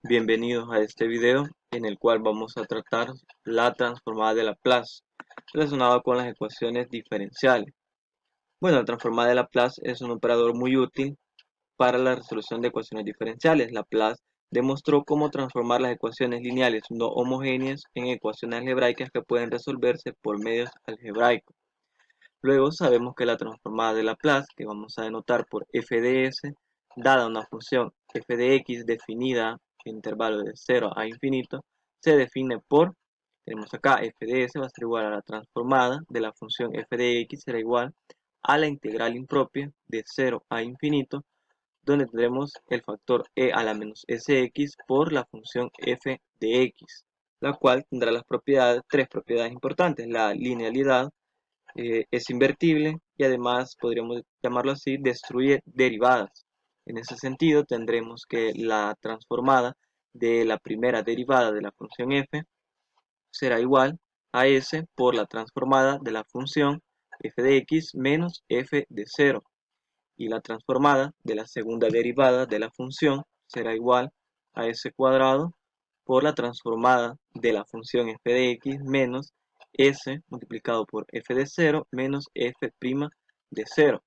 Bienvenidos a este video en el cual vamos a tratar la transformada de Laplace relacionada con las ecuaciones diferenciales. Bueno, la transformada de Laplace es un operador muy útil para la resolución de ecuaciones diferenciales. Laplace demostró cómo transformar las ecuaciones lineales no homogéneas en ecuaciones algebraicas que pueden resolverse por medios algebraicos. Luego sabemos que la transformada de Laplace, que vamos a denotar por f de s, dada una función f de x definida en intervalo de 0 a infinito, se define por, tenemos acá f de s va a ser igual a la transformada de la función f de x será igual a la integral impropia de 0 a infinito, donde tendremos el factor e a la menos sx por la función f de x, la cual tendrá las tres propiedades importantes: la linealidad, es invertible y además podríamos llamarlo así, destruye derivadas. En ese sentido tendremos que la transformada de la primera derivada de la función f será igual a s por la transformada de la función f de x menos f de 0, y la transformada de la segunda derivada de la función será igual a s cuadrado por la transformada de la función f de x menos s multiplicado por f de 0 menos f' de 0.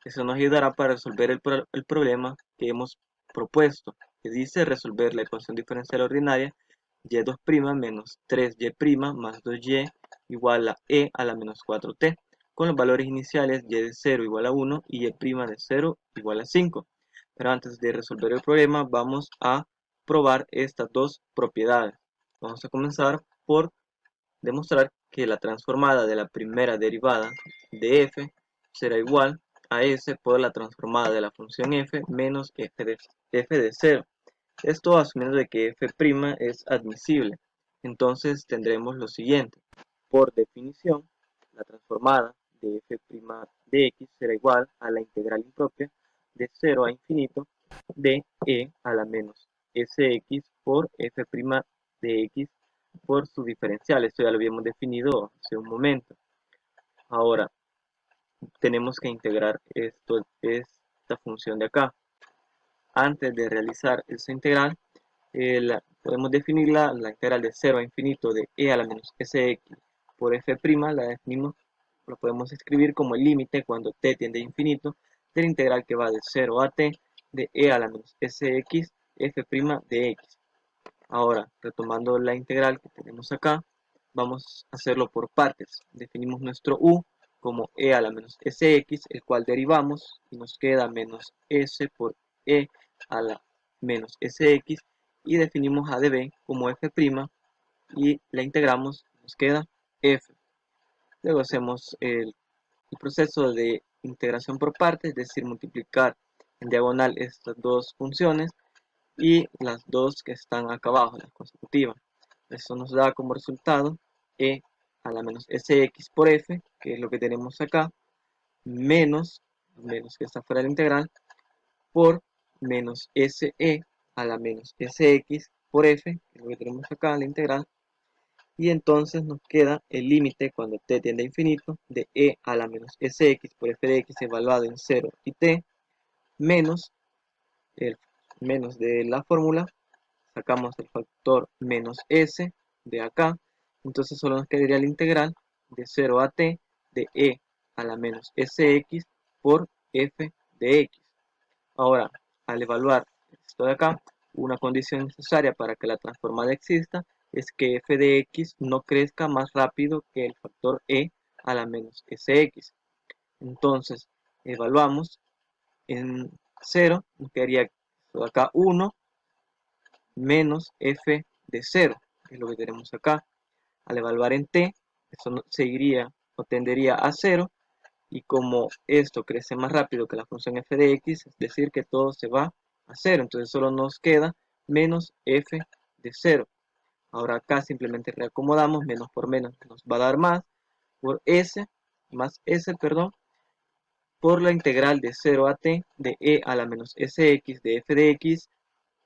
Eso nos ayudará para resolver el problema que hemos propuesto, que dice resolver la ecuación diferencial ordinaria y2' menos 3y' más 2y igual a e a la menos 4t, con los valores iniciales y de 0 igual a 1 y y' de 0 igual a 5. Pero antes de resolver el problema vamos a probar estas dos propiedades. Vamos a comenzar por demostrar que la transformada de la primera derivada de f será igual a s por la transformada de la función f menos f de 0. Esto asumiendo de que f' es admisible. Entonces tendremos lo siguiente. Por definición, la transformada de f' de x será igual a la integral impropia de 0 a infinito de e a la menos sx por f' de x por su diferencial. Esto ya lo habíamos definido hace un momento. Ahora tenemos que integrar esta función de acá. Antes de realizar esa integral, podemos definir la integral de 0 a infinito de e a la menos sx por f', la definimos, lo podemos escribir como el límite cuando t tiende a infinito de la integral que va de 0 a t de e a la menos sx f' de x. Ahora, retomando la integral que tenemos acá, vamos a hacerlo por partes. Definimos nuestro u como e a la menos sx, el cual derivamos y nos queda menos s por e a la menos sx, y definimos a de b como f' y la integramos, nos queda f. Luego hacemos el proceso de integración por partes, es decir, multiplicar en diagonal estas dos funciones y las dos que están acá abajo, las consecutivas. Eso nos da como resultado e a la menos sx por f, que es lo que tenemos acá, menos que está fuera de la integral, por menos se a la menos sx por f, que es lo que tenemos acá en la integral. Y entonces nos queda el límite cuando t tiende a infinito de e a la menos sx por f de x evaluado en 0 y t, menos el menos de la fórmula, sacamos el factor menos s de acá, entonces solo nos quedaría la integral de 0 a t de e a la menos sx por f de x. Ahora, al evaluar esto de acá, una condición necesaria para que la transformada exista es que f de x no crezca más rápido que el factor e a la menos sx. Entonces, evaluamos en 0, nos quedaría esto de acá 1 menos f de 0, que es lo que tenemos acá. Al evaluar en t, eso seguiría o tendería a 0, y como esto crece más rápido que la función f de x, es decir, que todo se va a 0, entonces solo nos queda menos f de 0. Ahora acá simplemente reacomodamos, menos por menos nos va a dar más, por s, más s, perdón, por la integral de 0 a t de e a la menos sx de f de x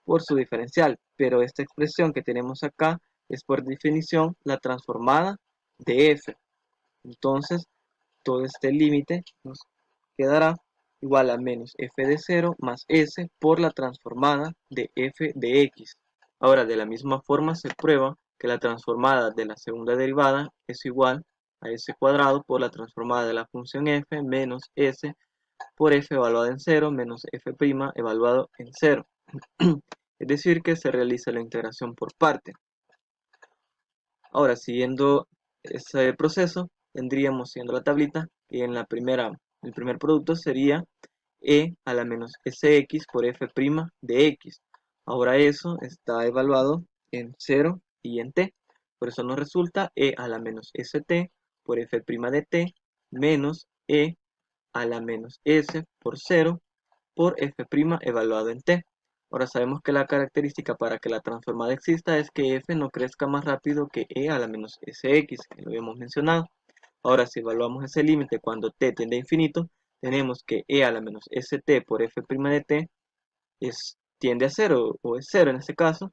por su diferencial, pero esta expresión que tenemos acá es por definición la transformada de f. Entonces todo este límite nos quedará igual a menos f de 0 más s por la transformada de f de x. Ahora, de la misma forma se prueba que la transformada de la segunda derivada es igual a s cuadrado por la transformada de la función f menos s por f evaluado en 0 menos f' evaluado en 0. Es decir, que se realiza la integración por parte. Ahora, siguiendo ese proceso, tendríamos, siguiendo la tablita, que en el primer producto sería e a la menos sx por f' de x. Ahora eso está evaluado en 0 y en t. Por eso nos resulta e a la menos st por f' de t menos e a la menos s por 0 por f' evaluado en t. Ahora sabemos que la característica para que la transformada exista es que f no crezca más rápido que e a la menos sx, que lo habíamos mencionado. Ahora, si evaluamos ese límite cuando t tiende a infinito, tenemos que e a la menos st por f' de t tiende a 0, o es 0 en este caso,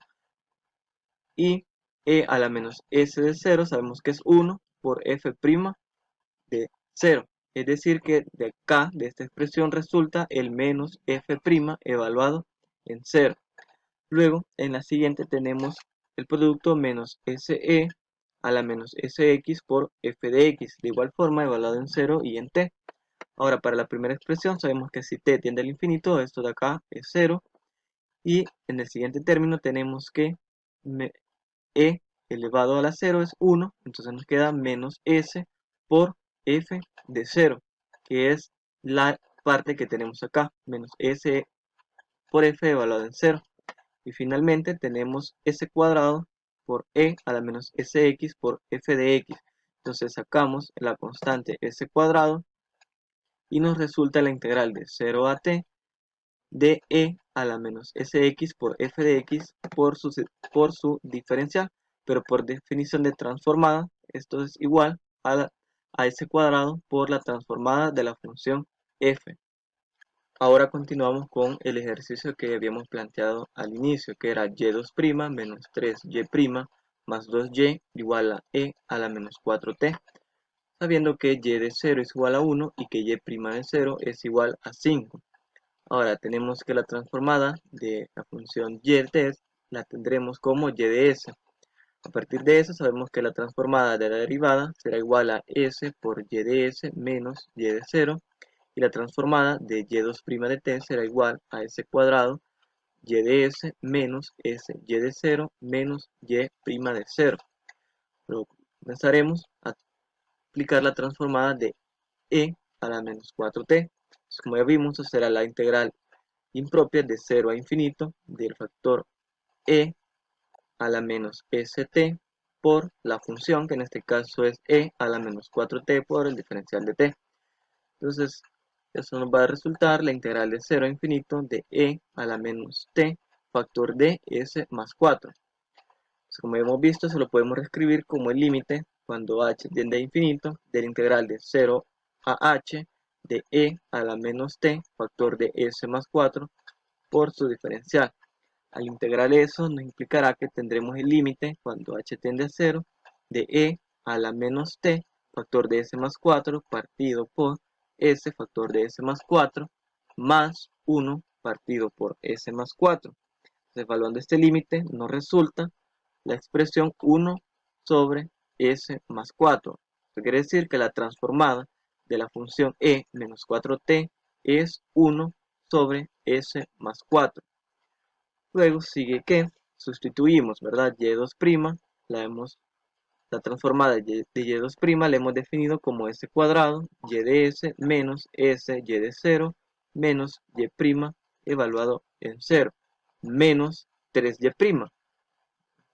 y e a la menos s de 0 sabemos que es 1 por f' de 0. Es decir que de acá, de esta expresión, resulta el menos f' evaluado en 0. Luego, en la siguiente tenemos el producto menos se a la menos sx por f de x, de igual forma evaluado en 0 y en t. Ahora, para la primera expresión sabemos que si t tiende al infinito, esto de acá es 0. Y en el siguiente término tenemos que e elevado a la 0 es 1, entonces nos queda menos s por f de 0, que es la parte que tenemos acá, menos s por f evaluado en 0. Y finalmente tenemos s cuadrado por e a la menos sx por f de x. Entonces sacamos la constante s cuadrado y nos resulta la integral de 0 a t de e a la menos sx por f de x por su diferencial, pero por definición de transformada, esto es igual a s cuadrado por la transformada de la función f. Ahora continuamos con el ejercicio que habíamos planteado al inicio, que era y2' menos 3y' más 2y igual a e a la menos 4t, sabiendo que y de 0 es igual a 1 y que y' de 0 es igual a 5. Ahora tenemos que la transformada de la función y de t la tendremos como y de s. A partir de eso sabemos que la transformada de la derivada será igual a s por y de s menos y de 0, y la transformada de y2' de t será igual a s cuadrado y de s menos s y de 0 menos y' de 0. Luego comenzaremos a aplicar la transformada de e a la menos 4t. Entonces, como ya vimos, eso será la integral impropia de 0 a infinito del factor e a la menos st por la función, que en este caso es e a la menos 4t por el diferencial de t. Entonces, eso nos va a resultar la integral de 0 a infinito de e a la menos t factor de s más 4. Entonces, como hemos visto, se lo podemos reescribir como el límite cuando h tiende a infinito de la integral de 0 a h de e a la menos t factor de s más 4 por su diferencial. Al integrar eso nos implicará que tendremos el límite cuando h tiende a 0 de e a la menos t factor de s más 4 partido por s factor de s más 4 más 1 partido por s más 4. Entonces, evaluando este límite nos resulta la expresión 1 sobre s más 4. Esto quiere decir que la transformada de la función e menos 4t es 1 sobre s más 4. Luego sigue que sustituimos, ¿verdad? y2', la transformada de y2' la hemos definido como s cuadrado, y de s menos s y de 0 menos y' evaluado en 0, menos 3y'.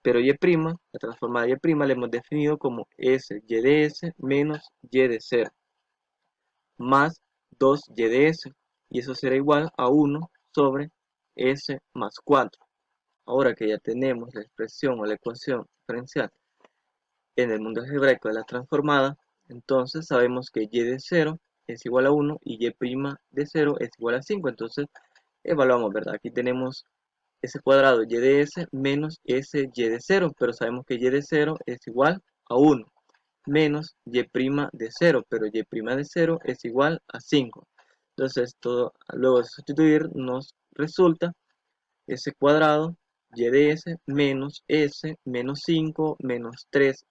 Pero y', la transformada de y' la hemos definido como s y de s menos y de 0, más 2y de s, y eso será igual a 1 sobre s más 4. Ahora que ya tenemos la expresión o la ecuación diferencial en el mundo algebraico de la transformada, entonces sabemos que y de 0 es igual a 1 y y' de 0 es igual a 5. Entonces evaluamos, ¿verdad? Aquí tenemos s cuadrado y de s menos s y de 0, pero sabemos que y de 0 es igual a 1 menos y' de 0, pero y' de 0 es igual a 5. Entonces luego de sustituir nos resulta s cuadrado y de s menos s menos 5 menos 3s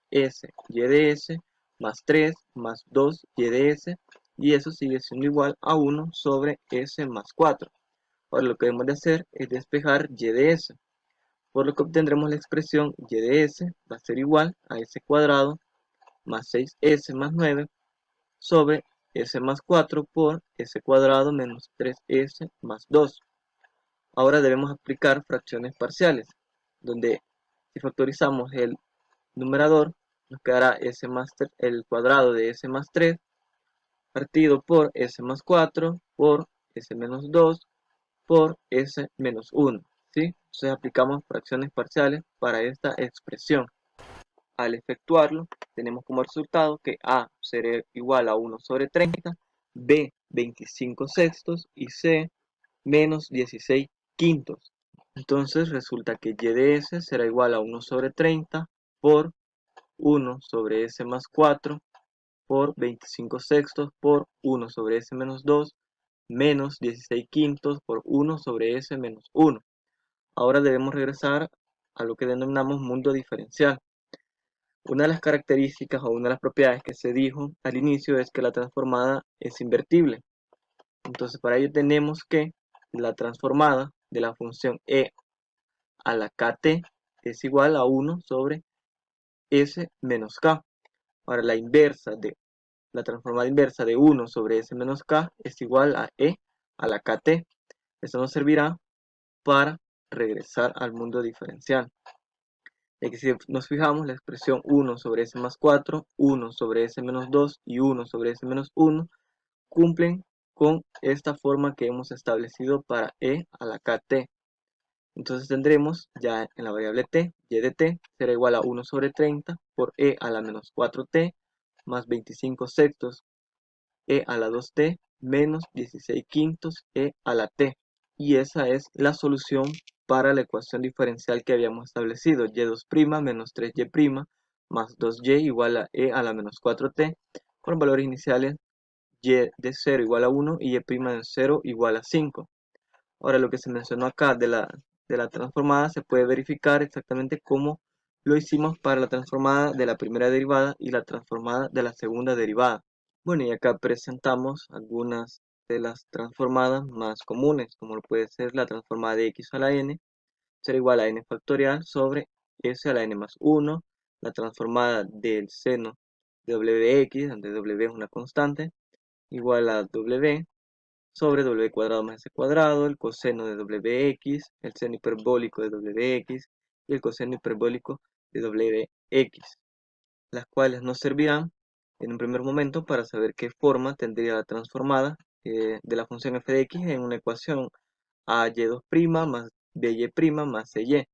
y de s más 3 más 2 y de s, y eso sigue siendo igual a 1 sobre s más 4. Ahora lo que debemos de hacer es despejar y de s, por lo que obtendremos la expresión y de s va a ser igual a s cuadrado más 6s más 9 sobre s más 4 por s cuadrado menos 3s más 2. Ahora debemos aplicar fracciones parciales, donde si factorizamos el numerador, nos quedará el cuadrado de s más 3 partido por s más 4 por s menos 2 por s menos 1. ¿Sí? Entonces aplicamos fracciones parciales para esta expresión. Al efectuarlo, tenemos como resultado que a será igual a 1 sobre 30, b 25 sextos y c menos 16 quintos. Entonces resulta que y de s será igual a 1 sobre 30 por 1 sobre s más 4 por 25 sextos por 1 sobre s menos 2 menos 16 quintos por 1 sobre s menos 1. Ahora debemos regresar a lo que denominamos mundo diferencial. Una de las características o una de las propiedades que se dijo al inicio es que la transformada es invertible. Entonces para ello tenemos que la transformada de la función e a la kt es igual a 1 sobre s menos k. Ahora la transformada inversa de 1 sobre s menos k es igual a e a la kt. Esto nos servirá para regresar al mundo diferencial. Ya que si nos fijamos, la expresión 1 sobre s más 4, 1 sobre s menos 2 y 1 sobre s menos 1 cumplen con esta forma que hemos establecido para e a la kt. Entonces tendremos ya en la variable t, y de t será igual a 1 sobre 30 por e a la menos 4t más 25 sextos e a la 2t menos 16 quintos e a la t. Y esa es la solución para la ecuación diferencial que habíamos establecido, y2' menos 3y' más 2y igual a e a la menos 4t, con valores iniciales y de 0 igual a 1 y y' de 0 igual a 5. Ahora lo que se mencionó acá de la transformada se puede verificar exactamente como lo hicimos para la transformada de la primera derivada y la transformada de la segunda derivada. Bueno, y acá presentamos algunas de las transformadas más comunes, como lo puede ser la transformada de x a la n, será igual a n factorial sobre s a la n más 1, la transformada del seno de wx, donde w es una constante, igual a w sobre w cuadrado más s cuadrado, el coseno de wx, el seno hiperbólico de wx y el coseno hiperbólico de wx, las cuales nos servirán en un primer momento para saber qué forma tendría la transformada de la función f de x en una ecuación a y2' más by' más cy.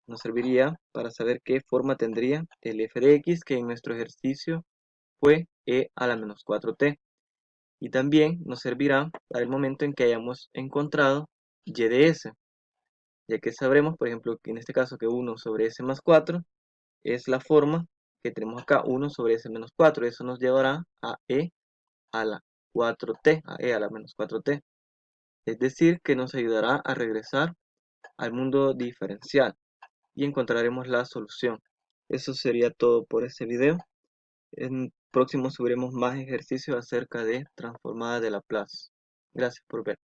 Nos serviría para saber qué forma tendría el f de x, que en nuestro ejercicio fue e a la menos 4t. Y también nos servirá para el momento en que hayamos encontrado y de s, ya que sabremos, por ejemplo, que en este caso que 1 sobre s más 4 es la forma que tenemos acá, 1 sobre s menos 4. Eso nos llevará a e a la 4t, a e a la menos 4t. Es decir, que nos ayudará a regresar al mundo diferencial y encontraremos la solución. Eso sería todo por este video. En próximo subiremos más ejercicios acerca de transformada de Laplace. Gracias por ver.